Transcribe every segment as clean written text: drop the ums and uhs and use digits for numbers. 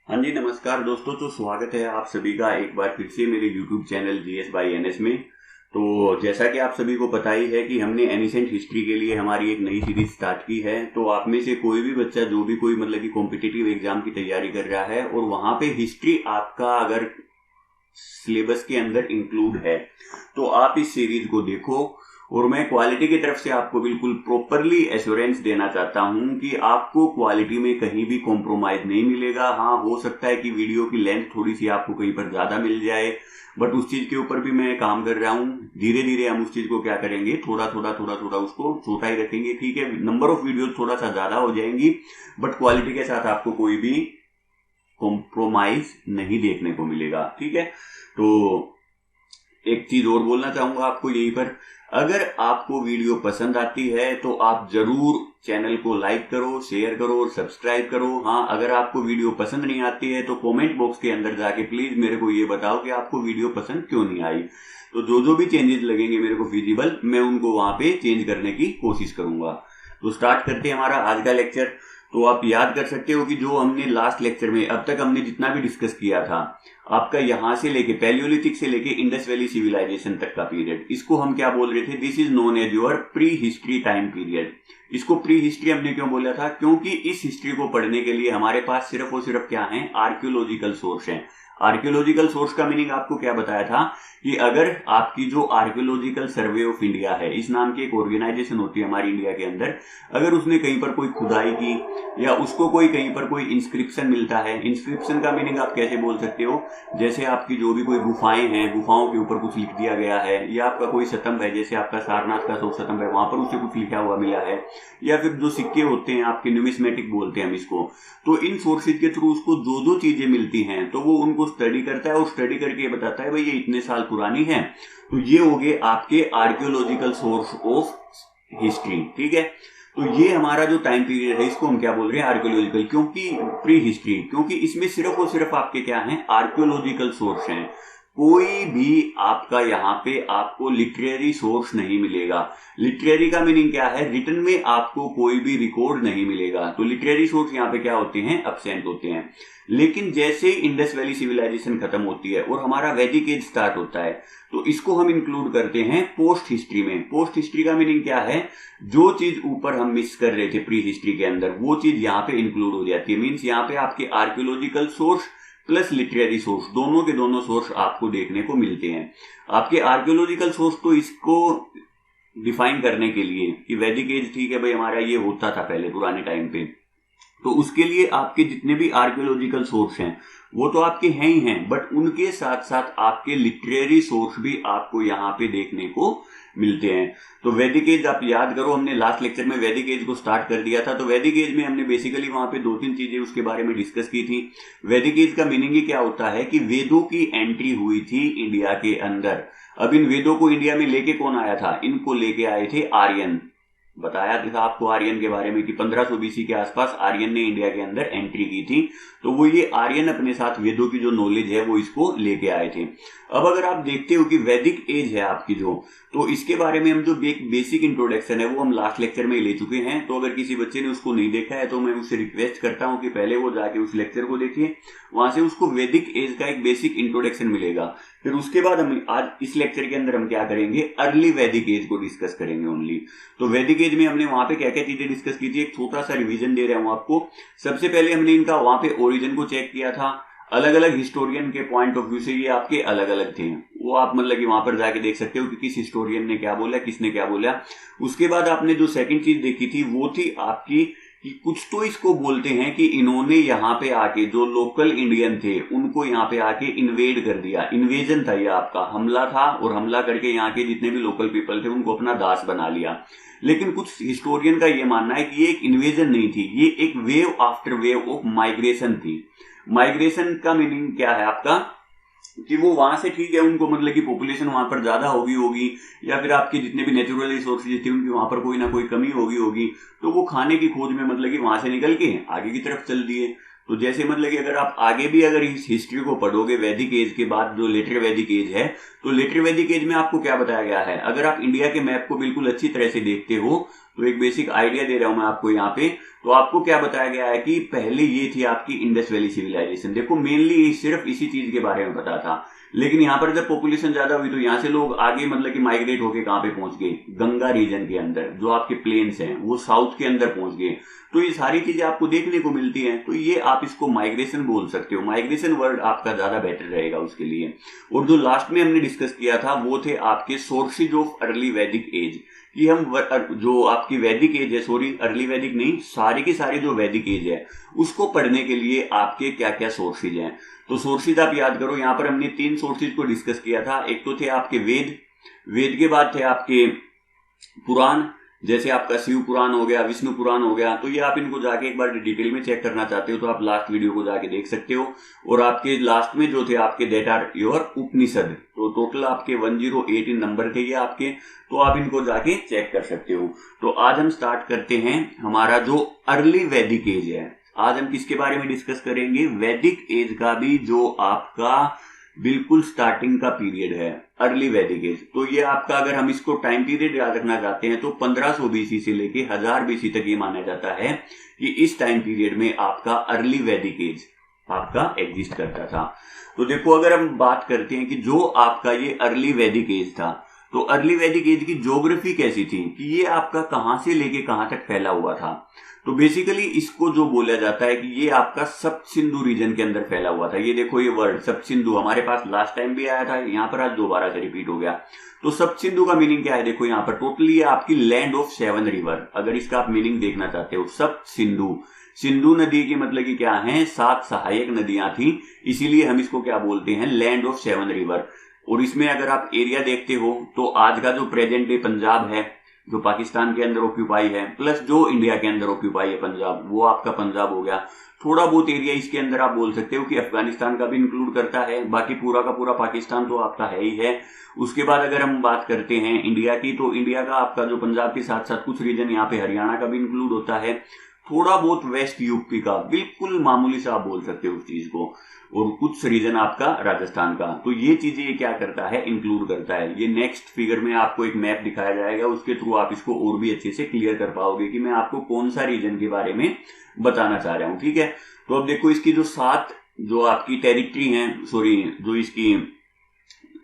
हाँ जी, नमस्कार दोस्तों। तो स्वागत है आप सभी का एक बार फिर से मेरे YouTube channel GS by NS में। तो जैसा कि आप सभी को पता ही है कि हमने एनिसेंट हिस्ट्री के लिए हमारी एक नई सीरीज स्टार्ट की है। तो आप में से कोई भी बच्चा जो भी कोई मतलब कि कॉम्पिटिटिव एग्जाम की तैयारी कर रहा है और वहां पे हिस्ट्री आपका अगर सिलेबस के अंदर इंक्लूड है तो आप इस सीरीज को देखो। और मैं क्वालिटी की तरफ से आपको बिल्कुल प्रॉपरली एश्योरेंस देना चाहता हूं कि आपको क्वालिटी में कहीं भी कॉम्प्रोमाइज नहीं मिलेगा। हाँ, हो सकता है कि वीडियो की लेंथ थोड़ी सी आपको कहीं पर ज्यादा मिल जाए, बट उस चीज के ऊपर भी मैं काम कर रहा हूं। धीरे धीरे हम उस चीज को क्या करेंगे, थोड़ा थोड़ा उसको छोटा ही रखेंगे। ठीक है, नंबर ऑफ वीडियो थोड़ा सा ज्यादा हो जाएंगी, बट क्वालिटी के साथ आपको कोई भी कॉम्प्रोमाइज नहीं देखने को मिलेगा। ठीक है, तो एक चीज और बोलना चाहूंगा आपको यहीं पर, अगर आपको वीडियो पसंद आती है तो आप जरूर चैनल को लाइक करो, शेयर करो और सब्सक्राइब करो। हाँ, अगर आपको वीडियो पसंद नहीं आती है तो कमेंट बॉक्स के अंदर जाके प्लीज मेरे को ये बताओ कि आपको वीडियो पसंद क्यों नहीं आई। तो जो भी चेंजेस लगेंगे मेरे को फिजिबल, मैं उनको वहां पे चेंज करने की कोशिश करूंगा। तो स्टार्ट करते हैं हमारा आज का लेक्चर। तो आप याद कर सकते हो कि जो हमने लास्ट लेक्चर में अब तक हमने जितना भी डिस्कस किया था, आपका यहां से लेके पैलियोलिथिक से लेके इंडस वैली सिविलाइजेशन तक का पीरियड, इसको हम क्या बोल रहे थे, this is known as your prehistory time period. इसको प्री हिस्ट्री हमने क्यों बोला था, क्योंकि इस हिस्ट्री को पढ़ने के लिए हमारे पास सिर्फ और सिर्फ क्या है, आर्कियोलॉजिकल सोर्स है। आर्कियोलॉजिकल सोर्स का मीनिंग आपको क्या बताया था कि अगर आपकी जो आर्कियोलॉजिकल सर्वे ऑफ इंडिया है, इस नाम की एक ऑर्गेनाइजेशन होती है हमारी इंडिया के अंदर, अगर उसने कहीं पर कोई खुदाई की या उसको कोई कहीं पर कोई इंस्क्रिप्शन मिलता है, इंस्क्रिप्शन का मीनिंग आप कैसे बोल सकते हो, जैसे आपकी जो भी कोई गुफाएं हैं, गुफाओं के ऊपर कुछ लिख दिया गया है, या आपका कोई स्तंभ है, जैसे आपका सारनाथ का स्तंभ है, वहां पर उससे कुछ लिखा हुआ मिला है, या फिर जो सिक्के होते हैं आपके न्यूमिस्मेटिक बोलते हैं हम इसको। तो इन सोर्सेज के थ्रू उसको जो चीजें मिलती हैं तो वो उनको स्टडी करता है और स्टडी करके ये बताता है भाई ये इतने साल पुरानी है। तो ये हो गए आपके आर्कियोलॉजिकल सोर्स ऑफ हिस्ट्री। ठीक है, तो ये हमारा जो टाइम पीरियड है इसको हम क्या बोल रहे हैं, आर्कियोलॉजिकल। क्योंकि प्री हिस्ट्री, क्योंकि इसमें सिर्फ और सिर्फ आपके क्या हैं, आर्कियोलॉजिकल सोर्स हैं। कोई भी आपका यहाँ पे आपको लिटरेरी सोर्स नहीं मिलेगा। लिटरेरी का मीनिंग क्या है, रिटन में आपको कोई भी रिकॉर्ड नहीं मिलेगा। तो लिटरेरी सोर्स यहाँ पे क्या होते हैं, अब्सेंट होते हैं। लेकिन जैसे इंडस वैली सिविलाइजेशन खत्म होती है और हमारा वैदिक एज स्टार्ट होता है, तो इसको हम इंक्लूड करते हैं पोस्ट हिस्ट्री में। पोस्ट हिस्ट्री का मीनिंग क्या है, जो चीज ऊपर हम मिस कर रहे थे प्री हिस्ट्री के अंदर, वो चीज यहाँ पे इंक्लूड हो जाती है। मीन्स यहाँ पे आपके archaeological source plus literary source, दोनों के दोनों सोर्स आपको देखने को मिलते हैं। आपके आर्कियोलॉजिकल सोर्स तो इसको डिफाइन करने के लिए कि वैदिक एज, ठीक है भाई, हमारा ये होता था पहले पुराने टाइम पे, तो उसके लिए आपके जितने भी आर्कियोलॉजिकल सोर्स हैं वो तो आपके हैं ही हैं, बट उनके साथ साथ आपके लिटरेरी सोर्स भी आपको यहाँ पे देखने को मिलते हैं। तो वैदिक एज आप याद करो, हमने लास्ट लेक्चर में वैदिक एज को स्टार्ट कर दिया था। तो वैदिक एज में हमने बेसिकली वहां पे दो तीन चीजें उसके बारे में डिस्कस की थी। वैदिक एज का मीनिंग ही क्या होता है कि वेदों की एंट्री हुई थी इंडिया के अंदर। अब इन वेदों को इंडिया में लेके कौन आया था, इनको लेके आए थे आर्यन। बताया था आपको आर्यन के बारे में कि 1500 बीसी के आसपास आर्यन ने इंडिया के अंदर एंट्री की थी। तो वो ये आर्यन अपने साथ वेदों की जो नॉलेज है वो इसको लेके आए थे। अब अगर आप देखते हो कि वैदिक एज है आपकी जो, तो इसके बारे में हम जो एक बेसिक इंट्रोडक्शन है वो हम लास्ट लेक्चर में ले चुके हैं। तो अगर किसी बच्चे ने उसको नहीं देखा है तो मैं उससे रिक्वेस्ट करता हूं कि पहले वो जाके उस लेक्चर को देखिए, वहां से उसको वैदिक एज का एक बेसिक इंट्रोडक्शन मिलेगा। फिर उसके बाद हम आज इस लेक्चर के अंदर हम क्या करेंगे, अर्ली वैदिक एज को डिस्कस करेंगे ओनली। तो वैदिक एज में हमने वहां पे क्या क्या चीजें डिस्कस की थी, एक छोटा सा रिवीजन दे रहा हूं आपको। सबसे पहले हमने इनका वहां पे ओरिजिन को चेक किया था। अलग अलग हिस्टोरियन के पॉइंट ऑफ व्यू से ये आपके अलग अलग थे, वो आप मतलब कि वहां पर जाके देख सकते हो कि किस हिस्टोरियन ने क्या बोला, किसने क्या बोला। उसके बाद आपने जो सेकंड चीज देखी थी वो थी आपकी कि कुछ तो इसको बोलते हैं कि इन्होंने यहाँ पे आके जो लोकल इंडियन थे उनको यहाँ पे आके इन्वेड कर दिया। इन्वेजन था, ये आपका हमला था, और हमला करके यहाँ के जितने भी लोकल पीपल थे उनको अपना दास बना लिया। लेकिन कुछ हिस्टोरियन का ये मानना है कि ये एक इन्वेजन नहीं थी, ये एक wave after wave of migration थी। माइग्रेशन का मीनिंग क्या है आपका, कि वो वहां से, ठीक है, उनको मतलब कि पॉपुलेशन वहां पर ज्यादा होगी या फिर आपके जितने भी नेचुरल रिसोर्सेज थे उनकी वहां पर कोई ना कोई कमी होगी, तो वो खाने की खोज में मतलब कि वहां से निकल के आगे की तरफ चल दिए। तो जैसे मतलब कि अगर आप आगे भी अगर इस हिस्ट्री को पढ़ोगे वैदिक एज के बाद जो लेटर वैदिक एज है, तो लेटर वैदिक एज में आपको क्या बताया गया है, अगर आप इंडिया के मैप को बिल्कुल अच्छी तरह से देखते हो तो एक बेसिक आइडिया दे रहा हूं मैं आपको यहाँ पे। तो आपको क्या बताया गया है कि पहले ये थी आपकी इंडस वैली सिविलाइजेशन। देखो मेनली सिर्फ इसी चीज के बारे में पता था, लेकिन यहाँ पर जब पॉपुलेशन ज्यादा हुई तो यहाँ से लोग आगे मतलब कि माइग्रेट होके कहाँ पे पहुंच गए, गंगा रीजन के अंदर, जो आपके प्लेन्स हैं वो साउथ के अंदर पहुंच गए। तो ये सारी चीजें आपको देखने को मिलती हैं, तो ये आप इसको माइग्रेशन बोल सकते हो। माइग्रेशन वर्ड आपका ज्यादा बेटर रहेगा उसके लिए। और जो लास्ट में हमने डिस्कस किया था वो थे आपके सोर्सेज ऑफ अर्ली वैदिक एज, कि हम जो आपकी वैदिक एज है, सॉरी अर्ली वैदिक नहीं, सारी की सारी जो वैदिक एज है उसको पढ़ने के लिए आपके क्या क्या सोर्सेज हैं। तो सोर्सेज आप याद करो, यहाँ पर हमने 3 सोर्सेज को डिस्कस किया था। एक तो थे आपके वेद, वेद के बाद थे आपके पुराण, जैसे आपका शिव पुराण हो गया, विष्णु पुराण हो गया। तो ये आप इनको जाके एक बार डिटेल में चेक करना चाहते हो तो आप लास्ट वीडियो को जाके देख सकते हो। और आपके लास्ट में जो थे आपके दैट आर योर उपनिषद, तो टोटल आपके 1018 नंबर थे ये आपके, तो आप इनको जाके चेक कर सकते हो। तो आज हम स्टार्ट करते हैं हमारा जो अर्ली वैदिक एज है। आज हम किसके बारे में डिस्कस करेंगे, वैदिक एज का भी जो आपका बिल्कुल स्टार्टिंग का पीरियड है, अर्ली वैदिक एज। तो ये आपका अगर हम इसको टाइम पीरियड याद रखना चाहते हैं तो 1500 बीसी से लेके 1000 बीसी तक ये माना जाता है कि इस टाइम पीरियड में आपका अर्ली वैदिक एज आपका एग्जिस्ट करता था। तो देखो अगर हम बात करते हैं कि जो आपका ये अर्ली वैदिक एज था, तो अर्ली वैदिक एज की ज्योग्राफी कैसी थी, कि ये आपका कहां से लेके कहां तक फैला हुआ था। तो बेसिकली इसको जो बोला जाता है कि ये आपका सप्त सिंधु रीजन के अंदर फैला हुआ था। ये देखो ये वर्ड सप्त सिंधु हमारे पास लास्ट टाइम भी आया था, यहाँ पर आज दोबारा से रिपीट हो गया। तो सप्त सिंधु का मीनिंग क्या है, देखो यहाँ पर टोटली आपकी लैंड ऑफ 7 रिवर। अगर इसका आप मीनिंग देखना चाहते हो, सप्त सिंधु, सिंधु नदी की मतलब कि क्या है, 7 सहायक नदियां थी, इसीलिए हम इसको क्या बोलते हैं, लैंड ऑफ 7 रिवर। और इसमें अगर आप एरिया देखते हो तो आज का जो प्रेजेंट डे पंजाब है, जो पाकिस्तान के अंदर ऑक्यूपाई है, प्लस जो इंडिया के अंदर ऑक्यूपाई है पंजाब, वो आपका पंजाब हो गया। थोड़ा बहुत एरिया इसके अंदर आप बोल सकते हो कि अफगानिस्तान का भी इंक्लूड करता है, बाकी पूरा का पूरा पाकिस्तान तो आपका है ही है। उसके बाद अगर हम बात करते हैं इंडिया की, तो इंडिया का आपका जो पंजाब के साथ साथ कुछ रीजन यहाँ पे हरियाणा का भी इंक्लूड होता है, थोड़ा बहुत वेस्ट यूपी का, बिल्कुल मामूली सा आप बोल सकते हो उस चीज को, और कुछ रीजन आपका राजस्थान का। तो ये चीजें ये क्या करता है, इंक्लूड करता है। ये नेक्स्ट फिगर में आपको एक मैप दिखाया जाएगा, उसके थ्रू आप इसको और भी अच्छे से क्लियर कर पाओगे कि मैं आपको कौन सा रीजन के बारे में बताना चाह रहा हूं। ठीक है, तो अब देखो इसकी जो 7 जो आपकी टेरिटरी है, सॉरी जो इसकी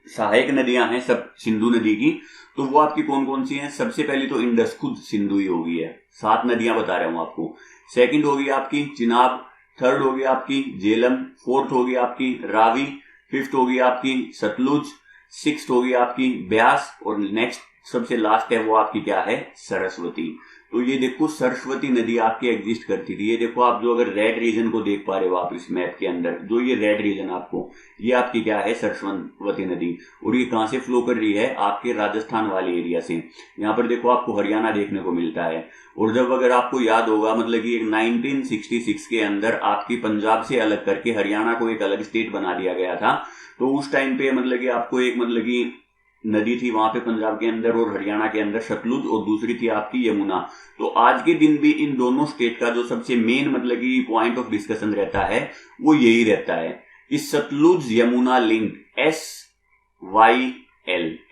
सहायक नदियां हैं सब सिंधु नदी की, तो वो आपकी कौन कौन सी हैं। सबसे पहली तो इंडस, खुद सिंधु ही होगी है, 7 नदियां बता रहा हूं आपको। सेकंड होगी आपकी चिनाब, थर्ड होगी आपकी झेलम, फोर्थ होगी आपकी रावी, फिफ्थ होगी आपकी सतलुज, सिक्स्थ होगी आपकी ब्यास, और नेक्स्ट सबसे लास्ट है वो आपकी क्या है, सरस्वती। तो ये देखो सरस्वती नदी आपकी एग्जिस्ट करती थी। ये देखो आप जो अगर रेड रीजन को देख पा रहे हो आप इस मैप के अंदर, जो ये रेड रीजन आपको, ये आपकी क्या है, सरस्वती नदी। और ये कहां से फ्लो कर रही है, आपके राजस्थान वाले एरिया से। यहाँ पर देखो आपको हरियाणा देखने को मिलता है। और जब अगर आपको याद होगा मतलब कि 1966 के अंदर आपकी पंजाब से अलग करके हरियाणा को एक अलग स्टेट बना दिया गया था, तो उस टाइम पे मतलब कि आपको एक मतलब कि नदी थी वहां पे पंजाब के अंदर और हरियाणा के अंदर, सतलुज, और दूसरी थी आपकी यमुना। तो आज के दिन भी इन दोनों स्टेट का जो सबसे मेन मतलब कि पॉइंट ऑफ डिस्कशन रहता है वो यही रहता है कि सतलुज यमुना लिंक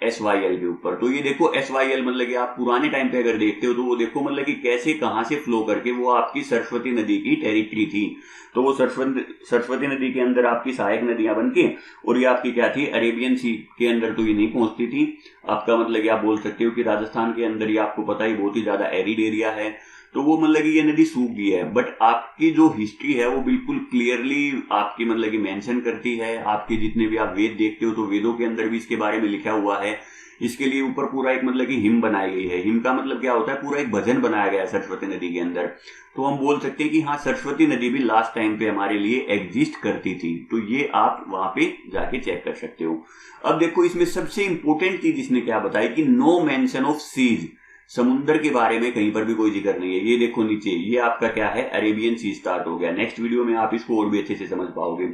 SYL के ऊपर। तो ये देखो SYL मतलब कि आप पुराने टाइम पे अगर देखते हो तो वो देखो मतलब कि कैसे कहां से फ्लो करके वो आपकी सरस्वती नदी की टेरिटरी थी। तो वो सरस्वती नदी के अंदर आपकी सहायक नदियां बनके, और ये आपकी क्या थी, अरेबियन सी के अंदर तो ये नहीं पहुंचती थी आपका, मतलब कि आप बोल सकते हो कि राजस्थान के अंदर, ये आपको पता ही बहुत ही ज्यादा एरिड एरिया है, तो वो मतलब कि ये नदी सूख गई है। बट आपकी जो हिस्ट्री है वो बिल्कुल क्लियरली आपकी मतलब कि मेंशन करती है। आपके जितने भी आप वेद देखते हो तो वेदों के अंदर भी इसके बारे में लिखा हुआ है। इसके लिए ऊपर पूरा एक मतलब कि हिम बनाई गई है। हिम का मतलब क्या होता है, पूरा एक भजन बनाया गया है सरस्वती नदी के अंदर। तो हम बोल सकते हैं कि हाँ, सरस्वती नदी भी लास्ट टाइम पे हमारे लिए एग्जिस्ट करती थी। तो ये आप वहां पे जाके चेक कर सकते हो। अब देखो इसमें सबसे इंपॉर्टेंट चीज इसने क्या बताई कि नो मेंशन ऑफ सीज, समुद्र के बारे में कहीं पर भी कोई जिक्र नहीं है। ये देखो नीचे, ये आपका क्या है, अरेबियन सी स्टार्ट हो गया। नेक्स्ट वीडियो में आप इसको और भी अच्छे से समझ पाओगे।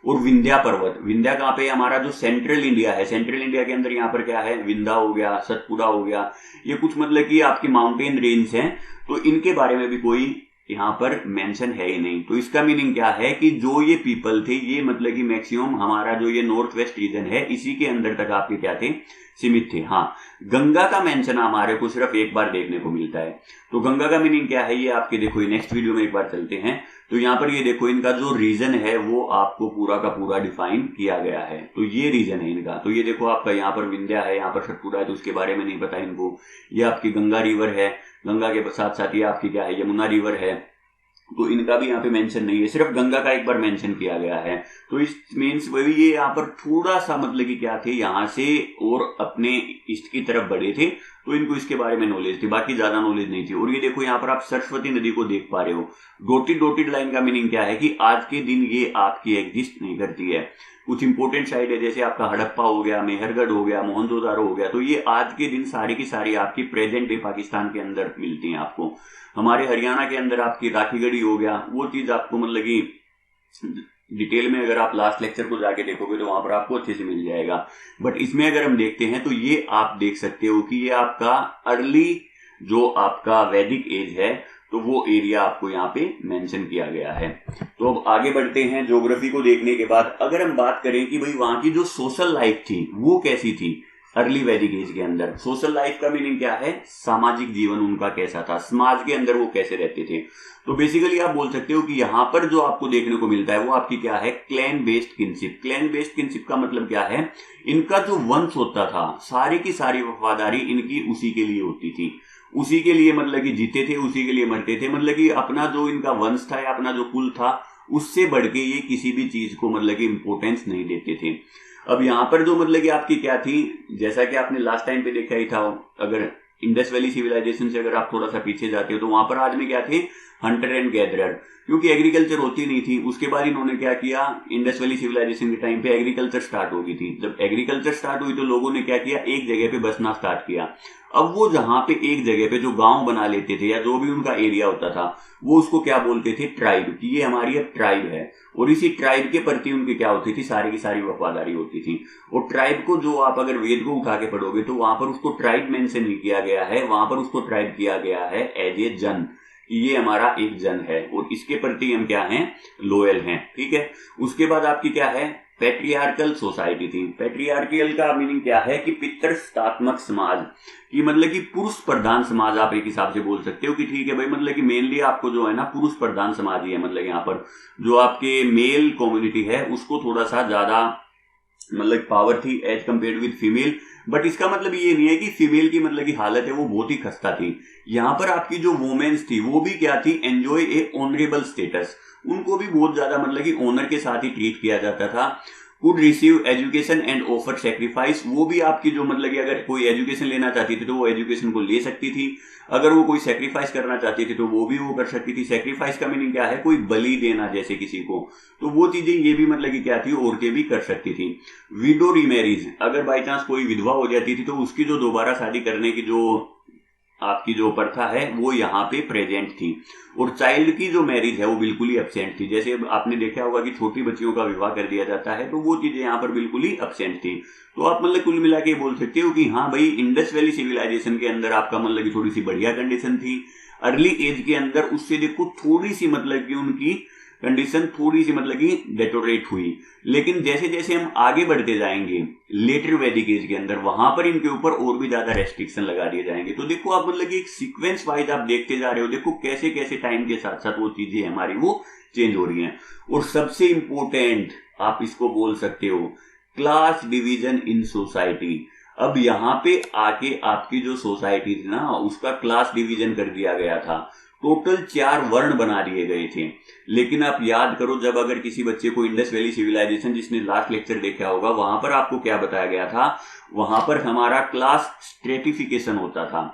और विंध्या पर्वत, विंध्या कहाँ पे, हमारा जो सेंट्रल इंडिया है, सेंट्रल इंडिया के अंदर यहाँ पर क्या है, विंध्या हो गया, सतपुड़ा हो गया, ये कुछ मतलब कि आपकी माउंटेन रेंज हैं। तो इनके बारे में भी कोई यहाँ पर मेंशन है ही नहीं। तो इसका मीनिंग क्या है कि जो ये पीपल थे ये मतलब कि मैक्सिमम हमारा जो ये नॉर्थ वेस्ट रीजन है इसी के अंदर तक आपके क्या थे, सीमित थे। हाँ, गंगा का मेंशन हमारे को सिर्फ एक बार देखने को मिलता है। तो गंगा का मीनिंग क्या है ये आपके देखो नेक्स्ट वीडियो में एक बार चलते हैं। तो यहाँ पर ये देखो इनका जो रीजन है वो आपको पूरा का पूरा डिफाइन किया गया है। तो ये रीजन है इनका। तो ये देखो आपका यहाँ पर विंध्या है, यहाँ पर सतपुड़ा है, तो उसके बारे में नहीं पता इनको। ये आपकी गंगा रिवर है, गंगा के साथ साथ ये आपकी क्या है, यमुना रिवर है, तो इनका भी यहाँ पे मेंशन नहीं है, सिर्फ गंगा का एक बार मेंशन किया गया है। तो इस मीन्स वही ये यहाँ पर थोड़ा सा मतलब कि क्या थे, यहाँ से और अपने ईस्ट की तरफ बढ़े थे, तो इनको इसके बारे में नॉलेज थी, बाकी ज्यादा नॉलेज नहीं थी। और ये देखो यहाँ पर आप सरस्वती नदी को देख पा रहे हो, डॉटेड डॉटेड लाइन का मीनिंग क्या है कि आज के दिन ये आपकी एग्जिस्ट नहीं करती है। कुछ इंपोर्टेंट साइट है जैसे आपका हड़प्पा हो गया, मेहरगढ़ हो गया, मोहनजोदारो हो गया, तो ये आज के दिन सारी की सारी आपकी प्रेजेंट डे पाकिस्तान के अंदर मिलती हैं आपको। हमारे हरियाणा के अंदर आपकी राखीगढ़ी हो गया, वो चीज आपको मतलब कि डिटेल में अगर आप लास्ट लेक्चर को जाके देखोगे तो वहां पर आपको अच्छे से मिल जाएगा। बट इसमें अगर हम देखते हैं तो ये आप देख सकते हो कि ये आपका अर्ली जो आपका वैदिक एज है, तो वो एरिया आपको यहाँ पे मेंशन किया गया है। तो अब आगे बढ़ते हैं। ज्योग्राफी को देखने के बाद अगर हम बात करें कि भाई वहां की जो सोशल लाइफ थी वो कैसी थी अर्ली वैदिक एज के अंदर। सोशल लाइफ का मीनिंग क्या है, सामाजिक जीवन उनका कैसा था, समाज के अंदर वो कैसे रहते थे। तो बेसिकली आप बोल सकते हो कि यहाँ पर जो आपको देखने को मिलता है वो आपकी क्या है, clan based kinship. Clan based kinship का मतलब क्या है, इनका जो वंश होता था सारी की सारी वफादारी इनकी उसी के लिए होती थी, उसी के लिए मतलब कि जीते थे, उसी के लिए मरते थे। मतलब कि अपना जो इनका वंश था या अपना जो कुल था उससे बढ़ के ये किसी भी चीज को मतलब कि इंपोर्टेंस नहीं देते थे। अब यहाँ पर जो मतलब कि आपकी क्या थी, जैसा कि आपने लास्ट टाइम पे देखा ही था, अगर इंडस वैली सिविलाइजेशन से अगर आप थोड़ा सा पीछे जाते हो तो वहां पर आदमी क्या थे, हंटर एंड गैदरर, क्योंकि एग्रीकल्चर होती नहीं थी। उसके बाद इन्होंने क्या किया, इंडस वैली सिविलाइजेशन के टाइम पे एग्रीकल्चर स्टार्ट हो गई थी। जब एग्रीकल्चर स्टार्ट हुई तो लोगों ने क्या किया, एक जगह पे बसना स्टार्ट किया। अब वो जहां पे एक जगह पे जो गांव बना लेते थे या जो भी उनका एरिया होता था वो उसको क्या बोलते थे, ट्राइब, कि ये हमारी अब ट्राइब है। और इसी ट्राइब के प्रति उनकी क्या होती थी, सारी की सारी वफादारी होती थी। और ट्राइब को जो आप अगर वेद को उठा के पढ़ोगे तो वहां पर उसको ट्राइब मेंशन नहीं किया गया है, वहां पर उसको ट्राइब किया गया है एज ए जन, ये हमारा एक जन है और इसके प्रति हम क्या हैं, लॉयल हैं। ठीक है। उसके बाद आपकी क्या है, पैट्रियार्कल सोसाइटी थी। पैट्रियार्कल का मीनिंग क्या है कि पितृसत्तात्मक समाज, कि मतलब कि पुरुष प्रधान समाज आप एक हिसाब से बोल सकते हो कि ठीक है भाई, मतलब कि मेनली आपको जो है ना पुरुष प्रधान समाज ही है। मतलब यहाँ पर जो आपके मेल कम्युनिटी है उसको थोड़ा सा ज्यादा मतलब पावर थी as compare with female. But इसका मतलब ये नहीं है कि फीमेल की मतलब की हालत है वो बहुत ही खस्ता थी। यहाँ पर आपकी जो वुमेन्स थी वो भी क्या थी, एंजॉय ए ऑनरेबल स्टेटस, उनको भी बहुत ज्यादा मतलब कि ऑनर के साथ ही ट्रीट किया जाता था। Could receive education and offer sacrifice, वो भी आपकी जो मतलब कि अगर कोई एजुकेशन लेना चाहती थी तो वो एजुकेशन को ले सकती थी, अगर वो कोई सेक्रीफाइस करना चाहती थी तो वो भी वो कर सकती थी। सेक्रीफाइस का मीनिंग क्या है, कोई बलि देना जैसे किसी को, तो वो चीजें ये भी मतलब कि क्या थी, औरतें भी कर सकती थी। विडो रीमैरिज, अगर बाई चांस कोई विधवा हो जाती थी तो उसकी जो दोबारा शादी करने की जो आपकी जो प्रथा है वो यहाँ पे प्रेजेंट थी। और चाइल्ड की जो मैरिज है वो बिल्कुल ही एब्सेंट थी। जैसे आपने देखा होगा कि छोटी बच्चियों का विवाह कर दिया जाता है, तो वो चीजें यहाँ पर बिल्कुल ही एब्सेंट थी। तो आप मतलब कुल मिला के बोल सकते हो कि हाँ भाई, इंडस वैली सिविलाइजेशन के अंदर आपका मतलब की थोड़ी सी बढ़िया कंडीशन थी। अर्ली एज के अंदर उससे देखो थोड़ी सी मतलब की उनकी कंडीशन थोड़ी सी मतलब की डेटोरेट हुई। लेकिन जैसे जैसे हम आगे बढ़ते जाएंगे लेटर वैदिक एज के अंदर, वहां पर इनके ऊपर और भी ज्यादा रेस्ट्रिक्शन लगा दिए जाएंगे। तो देखो आप मतलब कि एक सीक्वेंस वाइज आप देखते जा रहे हो, देखो कैसे कैसे टाइम के साथ साथ वो चीजें हमारी वो चेंज हो रही हैं। और सबसे इंपॉर्टेंट आप इसको बोल सकते हो, क्लास डिवीजन इन सोसाइटी। अब यहाँ पे आके आपकी जो सोसाइटी थी ना उसका क्लास डिवीजन कर दिया गया था। टोटल 4 वर्ण बना दिए गए थे। लेकिन आप याद करो, जब अगर किसी बच्चे को इंडस वैली सिविलाइजेशन जिसने लास्ट लेक्चर देखा होगा वहां पर आपको क्या बताया गया था, वहां पर हमारा क्लास स्ट्रेटिफिकेशन होता था,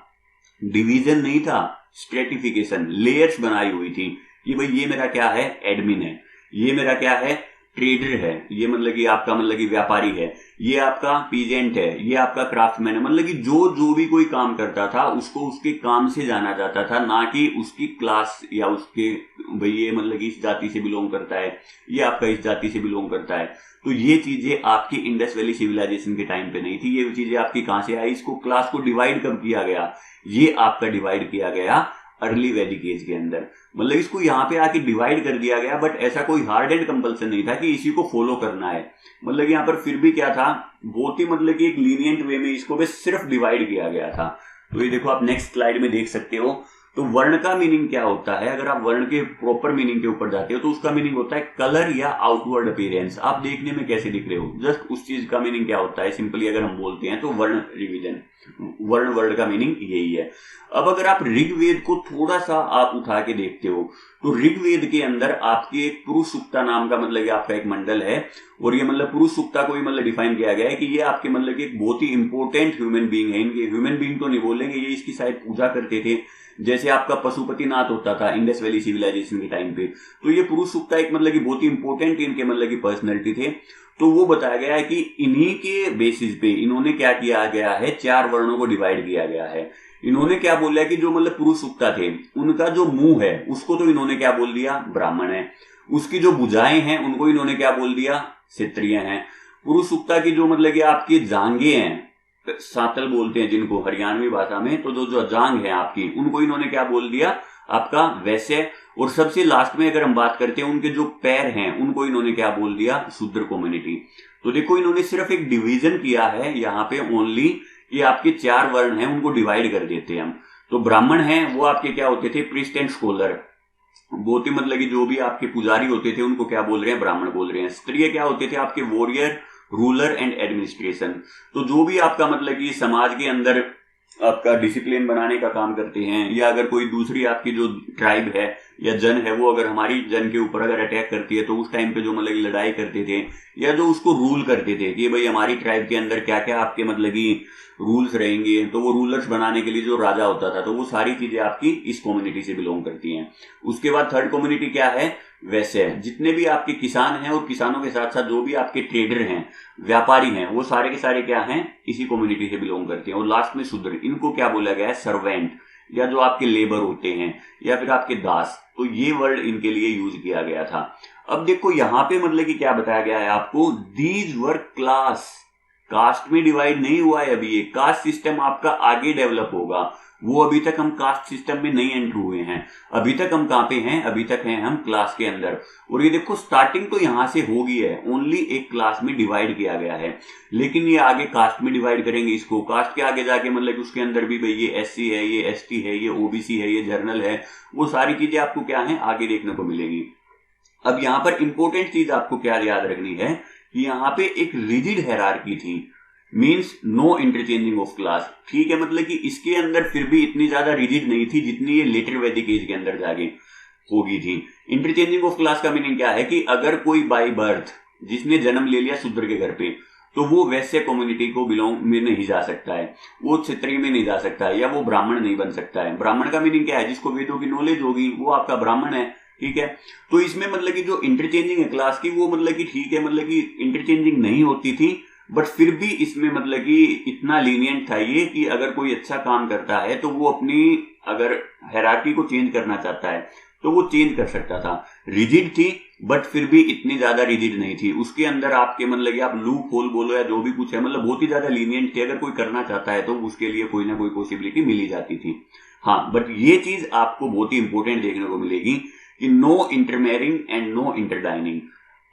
डिवीजन नहीं था, स्ट्रेटिफिकेशन, लेयर्स बनाई हुई थी कि भाई ये मेरा क्या है, एडमिन है, ये मेरा क्या है, ट्रेडर है, ये मतलब कि आपका मतलब कि व्यापारी है, ये आपका पीजेंट है, ये आपका क्राफ्टमैन है। मतलब कि जो जो भी कोई काम करता था उसको उसके काम से जाना जाता था, ना कि उसकी क्लास या उसके भाई ये मतलब कि इस जाति से बिलोंग करता है, ये आपका इस जाति से बिलोंग करता है। तो ये चीजें आपकी इंडस वैली सिविलाइजेशन के टाइम पे नहीं थी। ये चीजें आपकी कहां से आई, इसको क्लास को डिवाइड कब किया गया, ये आपका डिवाइड किया गया अर्ली वैदिक एज के अंदर। मतलब इसको यहाँ पे आके डिवाइड कर दिया गया, बट ऐसा कोई हार्ड एंड कंपल्सन नहीं था कि इसी को फॉलो करना है। मतलब यहाँ पर फिर भी क्या था, बहुत ही मतलब कि एक लीनियंट वे में इसको बस सिर्फ डिवाइड किया गया था। तो ये देखो आप नेक्स्ट स्लाइड में देख सकते हो। तो वर्ण का मीनिंग क्या होता है, अगर आप वर्ण के प्रॉपर मीनिंग के ऊपर जाते हो तो उसका मीनिंग होता है कलर या आउटवर्ड अपीयरेंस, आप देखने में कैसे दिख रहे हो, जस्ट उस चीज का मीनिंग क्या होता है। सिंपली अगर हम बोलते हैं तो वर्ण रिवीजन, वर्ण वर्ड का मीनिंग यही है। अब अगर आप ऋग्वेद को थोड़ा सा आप उठा के देखते हो तो ऋग्वेद के अंदर आपकी एक पुरुष सुक्ता नाम का मतलब आपका एक मंडल है, और ये मतलब पुरुष सुक्ता को ही मतलब डिफाइन किया गया है कि ये आपके मतलब कि एक बहुत ही इंपॉर्टेंट ह्यूमन बीइंग है। इनके ह्यूमन बीइंग तो नहीं बोलेंगे, ये इसकी शायद पूजा करते थे, जैसे आपका पशुपतिनाथ होता था इंडस वैली सिविलाइजेशन के टाइम पे। तो ये पुरुष सुक्ता एक मतलब कि बहुत ही इंपॉर्टेंट इनके मतलब की पर्सनैलिटी थे। तो वो बताया गया है कि इन्हीं के बेसिस पे इन्होंने क्या किया गया है, 4 वर्णों को डिवाइड किया गया है। इन्होंने क्या बोला कि जो मतलब पुरुष सुक्ता थे उनका जो मुंह है उसको तो इन्होंने क्या बोल दिया, ब्राह्मण है। उसकी जो भुजाएं हैं उनको इन्होंने क्या बोल दिया, क्षत्रिय हैं। पुरुष सुक्ता की जो मतलब कि आपकी जांघें हैं, सातल बोलते हैं जिनको हरियाणवी भाषा में, तो जो जांग है आपकी उनको इन्होंने क्या बोल दिया, आपका वैश्य। और सबसे लास्ट में अगर हम बात करते हैं उनके जो पैर हैं उनको इन्होंने क्या बोल दिया, शूद्र कम्युनिटी। तो देखो इन्होंने सिर्फ एक डिवीजन किया है यहाँ पे ओनली, ये आपके 4 वर्ण हैं उनको डिवाइड कर देते हैं हम। तो ब्राह्मण हैं वो आपके क्या होते थे, प्रीस्ट एंड स्कॉलर, बहुत ही मतलब कि जो भी आपके पुजारी होते थे उनको क्या बोल रहे हैं, ब्राह्मण बोल रहे हैं। क्षत्रिय क्या होते थे, आपके वॉरियर, रूलर एंड एडमिनिस्ट्रेशन। तो जो भी आपका मतलब कि समाज के अंदर आपका डिसिप्लिन बनाने का काम करते हैं, या अगर कोई दूसरी आपकी जो ट्राइब है या जन है वो अगर हमारी जन के ऊपर अगर अटैक करती है तो उस टाइम पे जो मतलब की लड़ाई करते थे, या जो उसको रूल करते थे कि भाई हमारी ट्राइब के अंदर क्या क्या आपके मतलब की रूल्स रहेंगे, तो वो रूलर्स बनाने के लिए जो राजा होता था, तो वो सारी चीजें आपकी इस कम्युनिटी से बिलोंग करती हैं। उसके बाद थर्ड कम्युनिटी क्या है, वैसे जितने भी आपके किसान हैं और किसानों के साथ साथ जो भी आपके ट्रेडर हैं, व्यापारी हैं, वो सारे के सारे क्या हैं, इसी कम्युनिटी से बिलोंग करते हैं। और लास्ट में शूद्र, इनको क्या बोला गया है, सर्वेंट, या जो आपके लेबर होते हैं या फिर आपके दास। तो ये वर्ड इनके लिए यूज किया गया था। अब देखो यहाँ पे मतलब कि क्या बताया गया है आपको, दीज वर क्लास, कास्ट में डिवाइड नहीं हुआ है अभी, ये कास्ट सिस्टम आपका आगे डेवलप होगा। वो अभी तक हम कास्ट सिस्टम में नहीं एंटर हुए हैं, अभी तक हम कहां पे हैं, अभी तक हैं हम क्लास के अंदर। और ये देखो स्टार्टिंग तो यहां से होगी है, ओनली एक क्लास में डिवाइड किया गया है, लेकिन ये आगे कास्ट में डिवाइड करेंगे इसको। कास्ट के आगे जाके मतलब उसके अंदर भी भाई ये एससी है, ये एसटी है, ये ओबीसी है, ये जर्नल है, वो सारी चीजें आपको क्या है आगे देखने को मिलेगी। अब यहाँ पर इंपॉर्टेंट चीज आपको क्या याद रखनी है कि यहाँ पे एक रिजिड हायरार्की थी, means no interchanging of class. ठीक है, मतलब कि इसके अंदर फिर भी इतनी ज्यादा रिजिड नहीं थी जितनी ये लेटर वैदिक एज के अंदर जाके होगी थी। इंटरचेंजिंग ऑफ क्लास का मीनिंग क्या है कि अगर कोई बाय बर्थ जिसने जन्म ले लिया शूद्र के घर पे, तो वो वैश्य कम्युनिटी को बिलोंग में नहीं जा सकता है, वो क्षत्रिय में नहीं जा सकता है, या वो ब्राह्मण नहीं बन सकता है। ब्राह्मण का मीनिंग क्या है, जिसको वेदों की नॉलेज होगी वो आपका ब्राह्मण है। ठीक है, तो इसमें मतलब कि जो इंटरचेंजिंग है क्लास की, वो मतलब कि ठीक है, मतलब कि इंटरचेंजिंग नहीं होती थी, बट फिर भी इसमें मतलब कि इतना लीनियंट था ये कि अगर कोई अच्छा काम करता है तो वो अपनी अगर हायरार्की को चेंज करना चाहता है तो वो चेंज कर सकता था। रिजिड थी बट फिर भी इतनी ज्यादा रिजिड नहीं थी। उसके अंदर आपके मतलब कि आप लूप होल बोलो या जो भी कुछ है, मतलब बहुत ही ज्यादा लीनियंट थी। अगर कोई करना चाहता है तो उसके लिए कोई ना कोई पॉसिबिलिटी मिली जाती थी। हाँ, बट ये चीज आपको बहुत ही इंपॉर्टेंट देखने को मिलेगी कि नो इंटरमैरिंग एंड नो इंटरडाइनिंग।